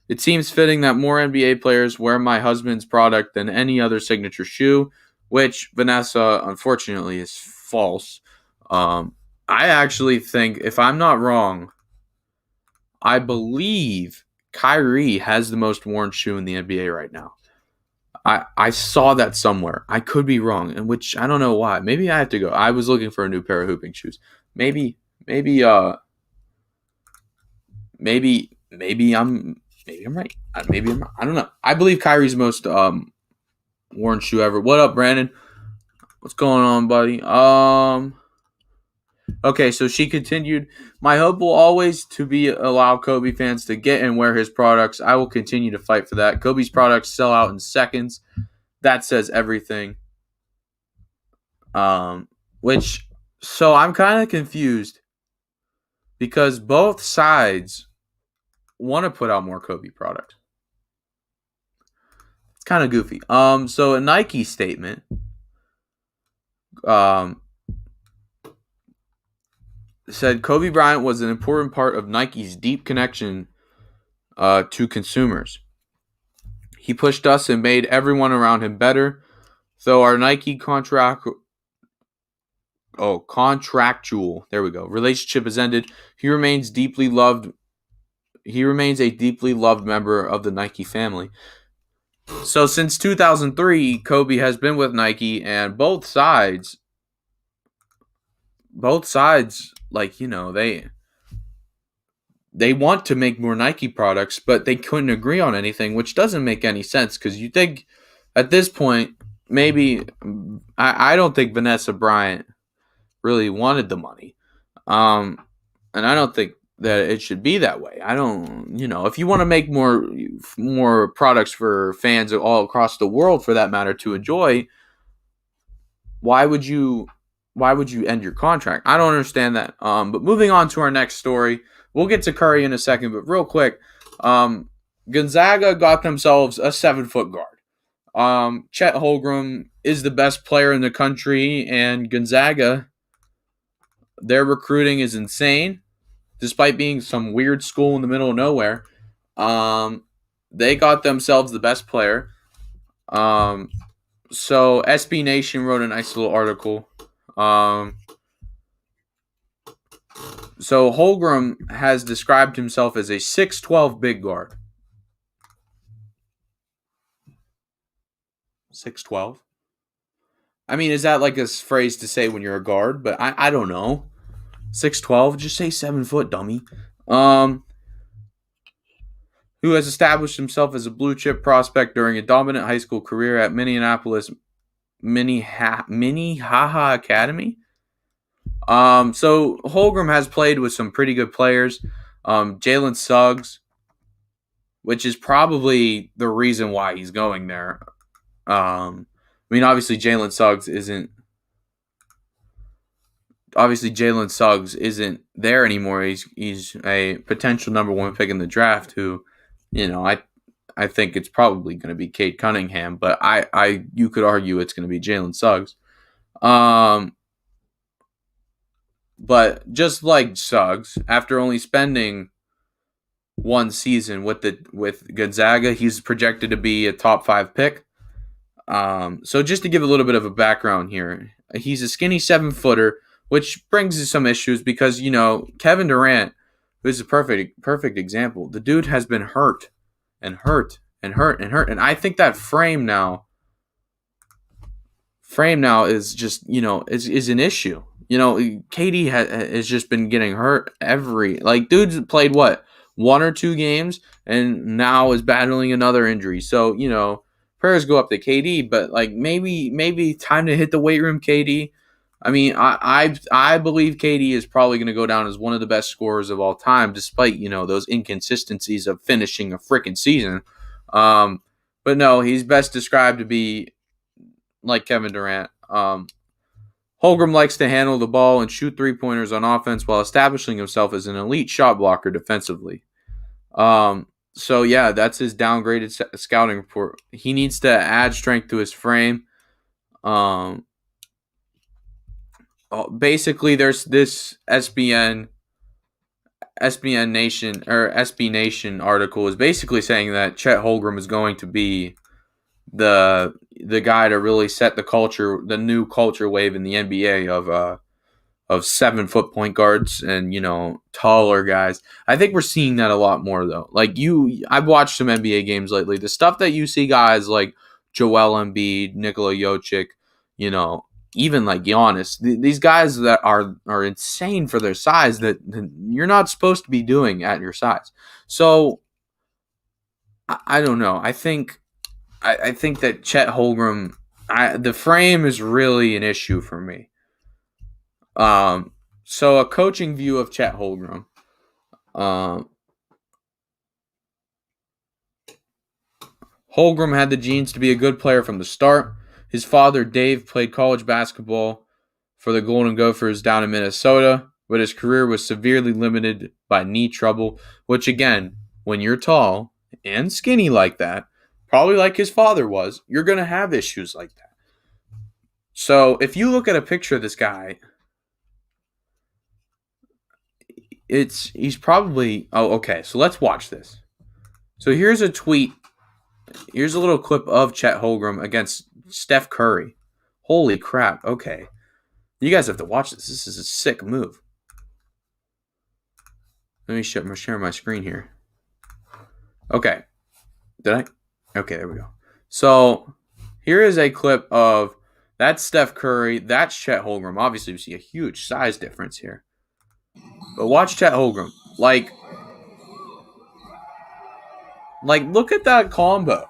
It seems fitting that more NBA players wear my husband's product than any other signature shoe, which Vanessa, unfortunately, is false. I actually think, if I'm not wrong, I believe Kyrie has the most worn shoe in the NBA right now. I saw that somewhere. I could be wrong, and which I don't know why. Maybe I have to go. I was looking for a new pair of hooping shoes. Maybe I'm right. Maybe I'm. I don't know. I believe Kyrie's most worn shoe ever. What up, Brandon? What's going on, buddy? Okay, so she continued, my hope will always to be allow Kobe fans to get and wear his products. I will continue to fight for that. Kobe's products sell out in seconds. That says everything. So I'm kind of confused because both sides want to put out more Kobe product. It's kind of goofy. So a Nike statement, said Kobe Bryant was an important part of Nike's deep connection to consumers. He pushed us and made everyone around him better. Though our Nike contractual relationship has ended, he remains a deeply loved member of the Nike family. So since 2003, Kobe has been with Nike, and both sides, they want to make more Nike products, but they couldn't agree on anything, which doesn't make any sense because you think at this point, maybe I don't think Vanessa Bryant really wanted the money. And I don't think that it should be that way. I don't, if you want to make more products for fans all across the world, for that matter, to enjoy, why would you end your contract? I don't understand that. But moving on to our next story, we'll get to Curry in a second, but real quick, Gonzaga got themselves a 7-foot guard. Chet Holmgren is the best player in the country, and Gonzaga, their recruiting is insane. Despite being some weird school in the middle of nowhere, they got themselves the best player. So SB Nation wrote a nice little article. So Holmgren has described himself as a 6'12" big guard. 6'12"? I mean, is that like a phrase to say when you're a guard? But I don't know. 6'12", just say 7 foot, dummy. Who has established himself as a blue chip prospect during a dominant high school career at Minneapolis Minnehaha Academy. So Holmgren has played with some pretty good players. Jalen Suggs, which is probably the reason why he's going there. Obviously Jalen Suggs isn't there anymore. He's a potential number 1 pick in the draft who, I think it's probably going to be Cade Cunningham, but you could argue it's going to be Jalen Suggs. But just like Suggs, after only spending one season with Gonzaga. He's projected to be a top 5 pick. So just to give a little bit of a background here, he's a skinny 7-footer, which brings us some issues because Kevin Durant, who's a perfect example. The dude has been hurt and hurt and hurt and hurt, and I think that frame now is just is an issue. KD has just been getting hurt dude's played what 1 or 2 games and now is battling another injury. So prayers go up to KD, but maybe time to hit the weight room, KD. I mean, I believe KD is probably going to go down as one of the best scorers of all time, despite those inconsistencies of finishing a freaking season. But no, he's best described to be like Kevin Durant. Holmgren likes to handle the ball and shoot 3-pointers on offense while establishing himself as an elite shot blocker defensively. So yeah, that's his downgraded scouting report. He needs to add strength to his frame. Basically, there's this SB Nation or SB Nation article is basically saying that Chet Holmgren is going to be the guy to really set the culture, the new culture wave in the NBA of 7-foot point guards and taller guys. I think we're seeing that a lot more though. I've watched some NBA games lately. The stuff that you see guys like Joel Embiid, Nikola Jokic, even like Giannis, these guys that are insane for their size that you're not supposed to be doing at your size. So I don't know. I think that Chet Holmgren, the frame is really an issue for me. So a coaching view of Chet Holmgren. Holmgren had the genes to be a good player from the start. His father, Dave, played college basketball for the Golden Gophers down in Minnesota, but his career was severely limited by knee trouble, which again, when you're tall and skinny like that, probably like his father was, you're going to have issues like that. So if you look at a picture of this guy, he's probably, okay, so let's watch this. So here's a tweet. Here's a little clip of Chet Holmgren against Steph Curry. Holy crap, okay. You guys have to watch this. This is a sick move. Let me share my screen here. Okay. Did I? Okay, there we go. So here is a clip of that's Steph Curry. That's Chet Holmgren. Obviously, we see a huge size difference here. But watch Chet Holmgren. Look at that combo.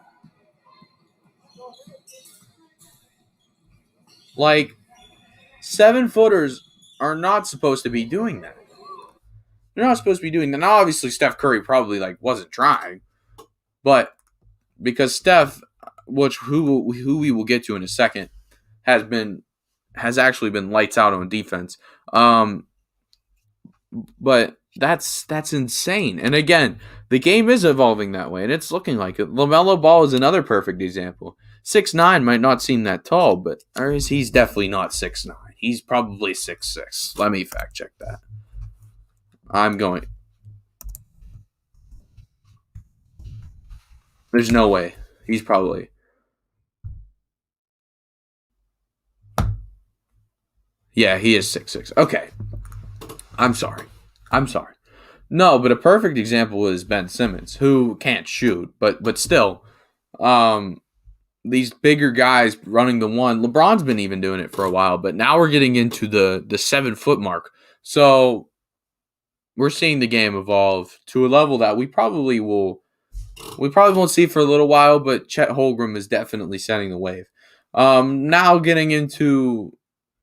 7-footers are not supposed to be doing that. They're not supposed to be doing that. Now, obviously, Steph Curry probably wasn't trying, but because Steph, who we will get to in a second, has actually been lights out on defense. But that's insane. And again, the game is evolving that way, and it's looking like it. LaMelo Ball is another perfect example. 6'9" might not seem that tall, but he's definitely not 6'9". He's probably 6'6". Let me fact check that. There's no way. He's probably. Yeah, he is 6'6". Okay. I'm sorry. No, but a perfect example is Ben Simmons, who can't shoot, but still, these bigger guys running the one. LeBron's been even doing it for a while, but now we're getting into the 7-foot mark. So we're seeing the game evolve to a level that we probably won't see for a little while, but Chet Holmgren is definitely setting the wave. Now getting into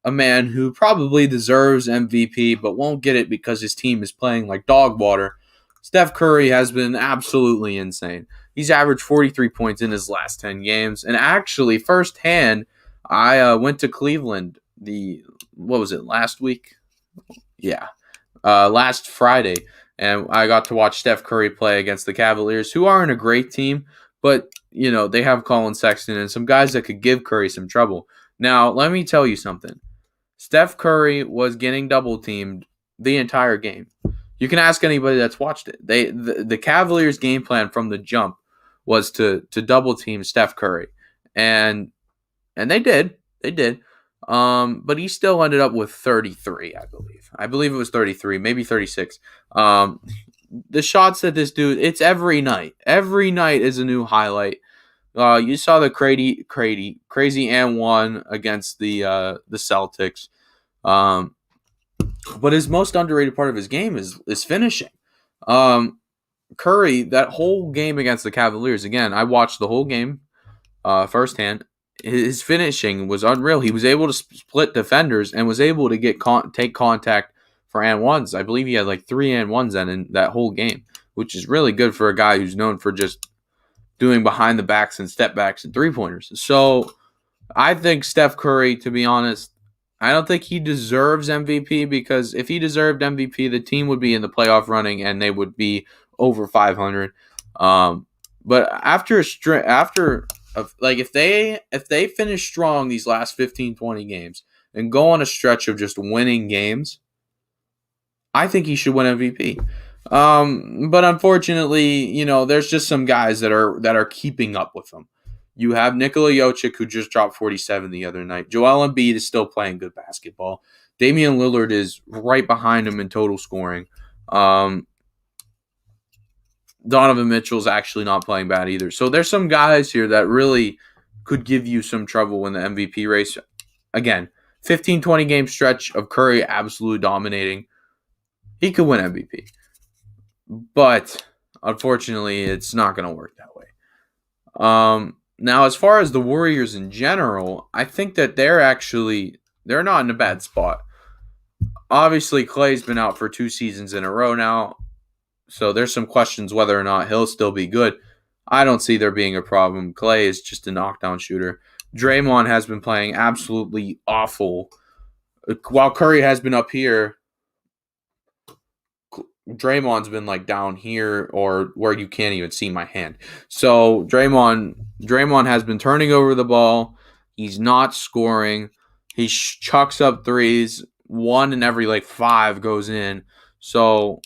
a man who probably deserves MVP, but won't get it because his team is playing like dog water. Steph Curry has been absolutely insane. He's averaged 43 points in his last 10 games. And actually, firsthand, I went to Cleveland last week? Yeah. Last Friday. And I got to watch Steph Curry play against the Cavaliers, who aren't a great team, but, they have Colin Sexton and some guys that could give Curry some trouble. Now, let me tell you something. Steph Curry was getting double-teamed the entire game. You can ask anybody that's watched it. The Cavaliers' game plan from the jump was to double team Steph Curry, and they did. They did. But he still ended up with 33, I believe. I believe it was 33, maybe 36. The shots that this dude, it's every night. Every night is a new highlight. You saw the crazy and one against the Celtics. But his most underrated part of his game is finishing. Curry, that whole game against the Cavaliers, again, I watched the whole game firsthand. His finishing was unreal. He was able to split defenders and was able to take contact for and ones. I believe he had like 3 and ones in that whole game, which is really good for a guy who's known for just doing behind the backs and step backs and 3-pointers. So I think Steph Curry, to be honest, I don't think he deserves MVP, because if he deserved MVP, the team would be in the playoff running and they would be over 500. But if they finish strong these last 15, 20 games and go on a stretch of just winning games, I think he should win MVP. But unfortunately, there's just some guys that are keeping up with him. You have Nikola Jokic, who just dropped 47 the other night. Joel Embiid is still playing good basketball. Damian Lillard is right behind him in total scoring. Donovan Mitchell's actually not playing bad either. So there's some guys here that really could give you some trouble in the MVP race. Again, 15, 20 game stretch of Curry absolutely dominating. He could win MVP. But unfortunately, it's not going to work that way. Now, as far as the Warriors in general, I think that they're not in a bad spot. Obviously, Klay's been out for 2 seasons in a row now, so there's some questions whether or not he'll still be good. I don't see there being a problem. Klay is just a knockdown shooter. Draymond has been playing absolutely awful. While Curry has been up here, Draymond's been like down here or where you can't even see my hand. So Draymond has been turning over the ball. He's not scoring. He chucks up threes. 1 in every like 5 goes in. So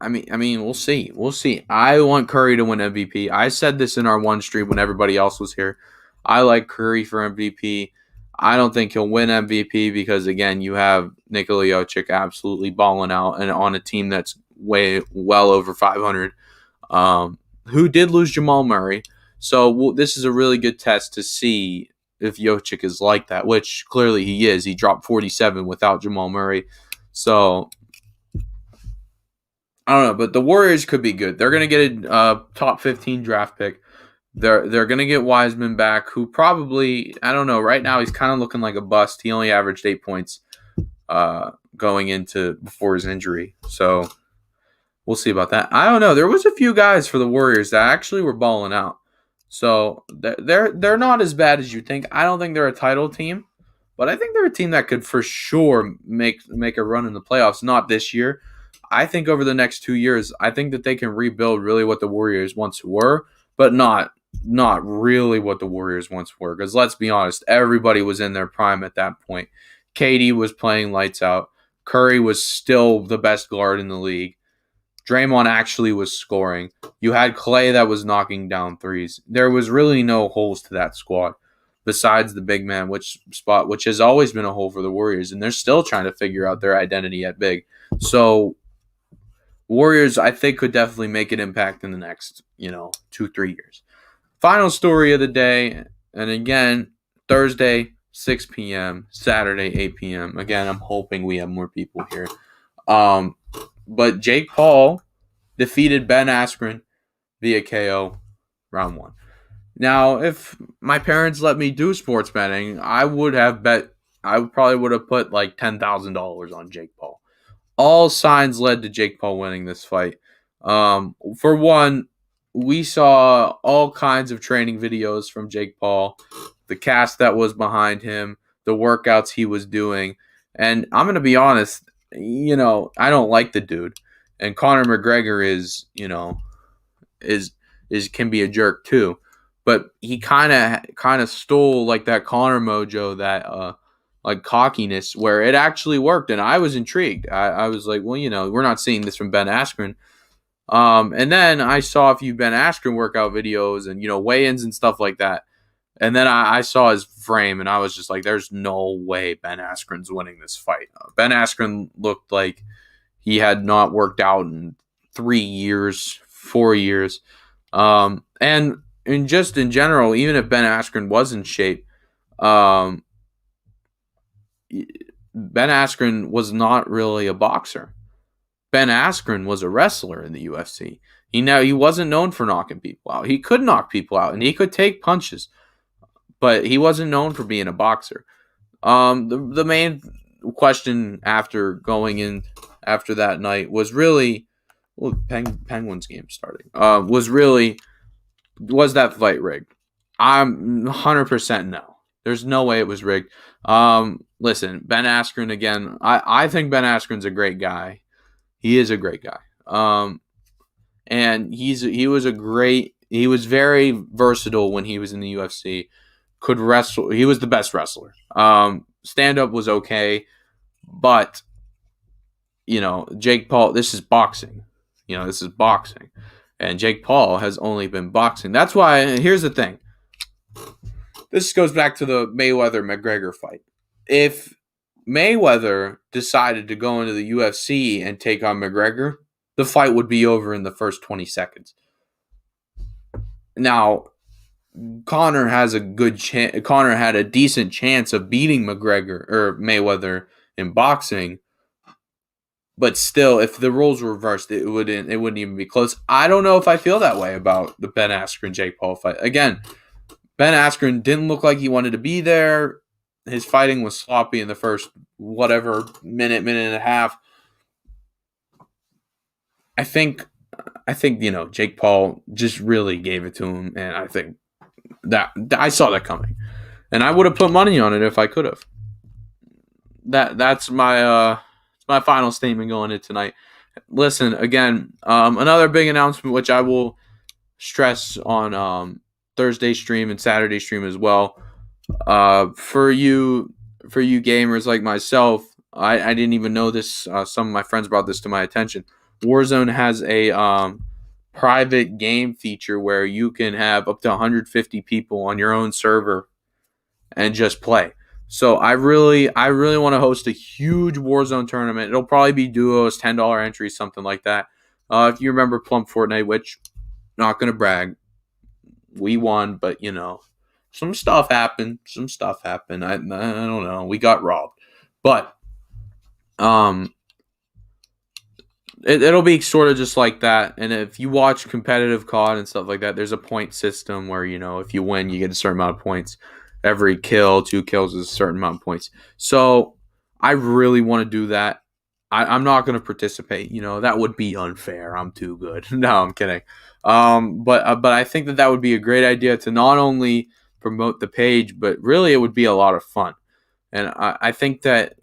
I mean, we'll see. We'll see. I want Curry to win MVP. I said this in our one stream when everybody else was here. I like Curry for MVP. I don't think he'll win MVP because, again, you have Nikola Jokic absolutely balling out and on a team that's well over 500, who did lose Jamal Murray. So this is a really good test to see if Jokic is like that, which clearly he is. He dropped 47 without Jamal Murray. So I don't know, but the Warriors could be good. They're going to get a top 15 draft pick. They're going to get Wiseman back, who probably, I don't know, right now he's kind of looking like a bust. He only averaged 8 points going into before his injury. So we'll see about that. I don't know. There was a few guys for the Warriors that actually were balling out. So they're not as bad as you think. I don't think they're a title team, but I think they're a team that could for sure make a run in the playoffs. Not this year. I think over the next 2 years, I think that they can rebuild really what the Warriors once were, but not really what the Warriors once were. Because let's be honest, everybody was in their prime at that point. KD was playing lights out. Curry was still the best guard in the league. Draymond actually was scoring. You had Klay that was knocking down threes. There was really no holes to that squad besides the big man, which has always been a hole for the Warriors, and they're still trying to figure out their identity at big. So Warriors, I think, could definitely make an impact in the next, 2-3 years. Final story of the day, and again, Thursday, 6 p.m., Saturday, 8 p.m. Again, I'm hoping we have more people here. But Jake Paul defeated Ben Askren via KO round 1. Now, if my parents let me do sports betting, I probably would have put like $10,000 on Jake Paul. All signs led to Jake Paul winning this fight. For one, we saw all kinds of training videos from Jake Paul, the cast that was behind him, the workouts he was doing. And I'm going to be honest, I don't like the dude. And Conor McGregor can be a jerk too. But he kind of stole like that Conor mojo like cockiness where it actually worked, and I was intrigued. I was like, well, we're not seeing this from Ben Askren. And then I saw a few Ben Askren workout videos and weigh-ins and stuff like that. And then I saw his frame, and I was just like, there's no way Ben Askren's winning this fight. Ben Askren looked like he had not worked out in 3 years, 4 years. And just in general, even if Ben Askren was in shape, Ben Askren was not really a boxer. Ben Askren was a wrestler in the UFC. He wasn't known for knocking people out. He could knock people out, and he could take punches, but he wasn't known for being a boxer. The main question after going in after that night was really, Penguins game starting. Was that fight rigged? I'm 100% no. There's no way it was rigged. Listen, Ben Askren again. I think Ben Askren's a great guy. He is a great guy. And he was very versatile when he was in the UFC. Could wrestle. He was the best wrestler. Stand up was okay, but Jake Paul. This is boxing. This is boxing, and Jake Paul has only been boxing. That's why. Here's the thing. This goes back to the Mayweather-McGregor fight. If Mayweather decided to go into the UFC and take on McGregor, the fight would be over in the first 20 seconds. Now, Conor has a good chance. Conor had a decent chance of beating McGregor or Mayweather in boxing, but still, if the roles were reversed, it wouldn't even be close. I don't know if I feel that way about the Ben Askren Jake Paul fight. Again, Ben Askren didn't look like he wanted to be there. His fighting was sloppy in the first minute and a half. I think Jake Paul just really gave it to him, and I think that I saw that coming, and I would have put money on it if I could have. That's my final statement going into tonight. Listen, again, another big announcement which I will stress on Thursday stream and Saturday stream as well. For you gamers like myself, I didn't even know this. Some of my friends brought this to my attention. Warzone has a private game feature where you can have up to 150 people on your own server and just play. So I really want to host a huge Warzone tournament. It'll probably be duos, $10 entries, something like that. If you remember Plump Fortnite, which not gonna brag, we won, but some stuff happened. I don't know. We got robbed, but it'll be sort of just like that. And if you watch competitive COD and stuff like that, there's a point system where if you win, you get a certain amount of points. Every kill, 2 kills is a certain amount of points. So I really want to do that. I'm not going to participate. That would be unfair. I'm too good. No, I'm kidding. But I think that would be a great idea to not only promote the page, but really it would be a lot of fun. And I think that,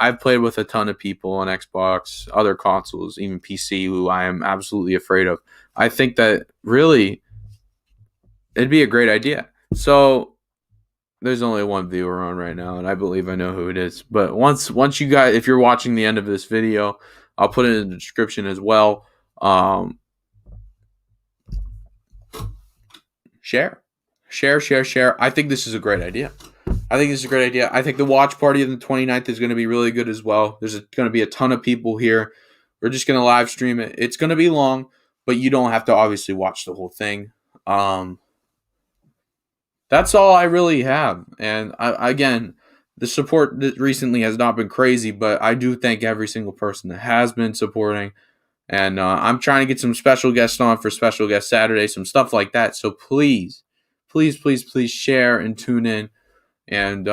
I've played with a ton of people on Xbox, other consoles, even PC, who I am absolutely afraid of. I think that really it'd be a great idea. So there's only one viewer on right now, and I believe I know who it is. But once you guys, if you're watching the end of this video, I'll put it in the description as well. Share. I think this is a great idea. I think the watch party on the 29th is going to be really good as well. There's going to be a ton of people here. We're just going to live stream it. It's going to be long, but you don't have to obviously watch the whole thing. That's all I really have. And again, the support recently has not been crazy, but I do thank every single person that has been supporting. And I'm trying to get some special guests on for Special Guest Saturday, some stuff like that. So please share and tune in. And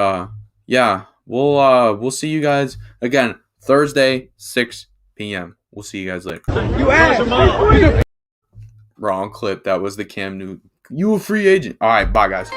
we'll see you guys again Thursday, 6 p.m. We'll see you guys later. Wrong clip. That was the Cam Newton. You a free agent. All right, bye guys.